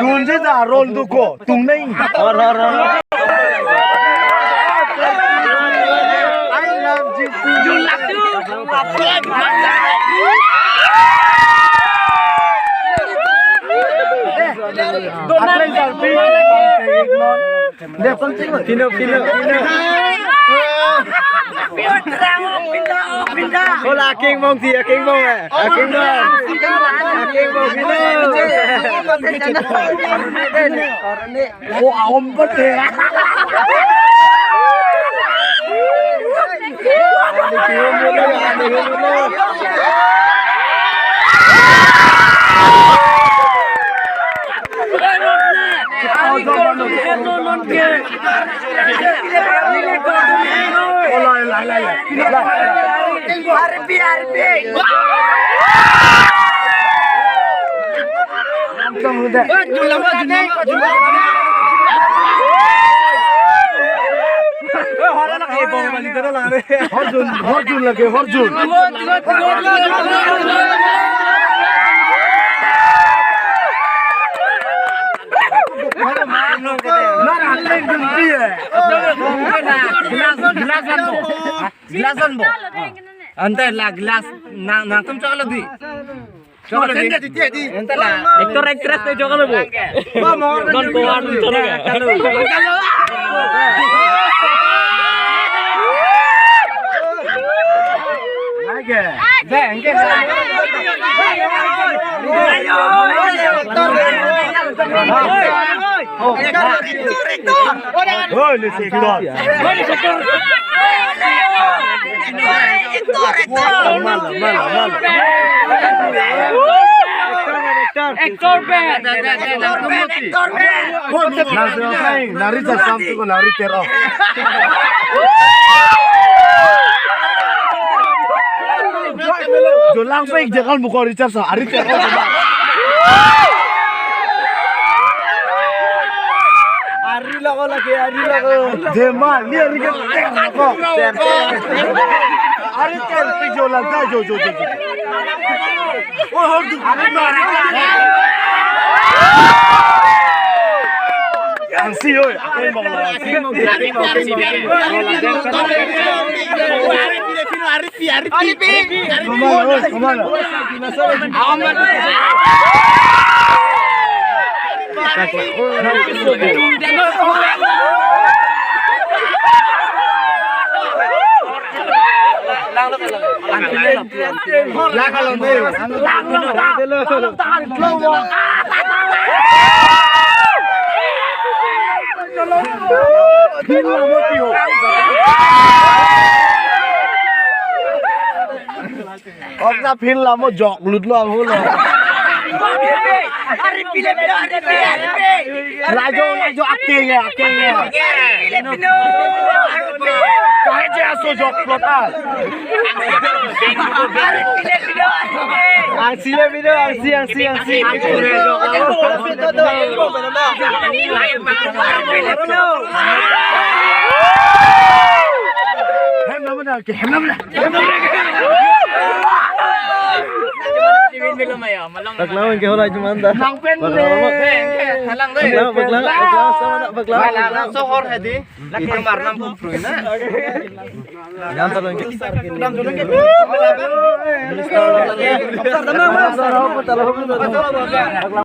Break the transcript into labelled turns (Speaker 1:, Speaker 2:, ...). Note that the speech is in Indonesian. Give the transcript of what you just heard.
Speaker 1: Jun je da roll du ko tung nahi hor I love you
Speaker 2: Jun love you
Speaker 1: Hola, King Mong thì King Mong à, King Mong, King Mong King ông bất thế. Horjun lage Horjun.
Speaker 2: Ante lah gelas nangkem coklat di. Coklat di. Ante lah. Ektor te coklat bu. Non kowan
Speaker 1: Jolang fake jangan buka Richard sa Ari Tero. Ari lago lagi Ari lago. Demal ni Ari ko. Ari Tero fake jolang da jo. Oh hordu. Angsi oi, aku mau Okna pin lamo jok lut lo aku lo.
Speaker 2: Ari pile.
Speaker 1: Lajo aktingnya. Kaya dia so jok flotal. Angsi. Hem namanya. Baglawan ke hola jumanda.
Speaker 2: Nang pen le. Halang le.
Speaker 1: Baglawan.
Speaker 2: So hor hadi. Laki marnam pupru na.
Speaker 1: Jangan tolong ke.
Speaker 2: Hola.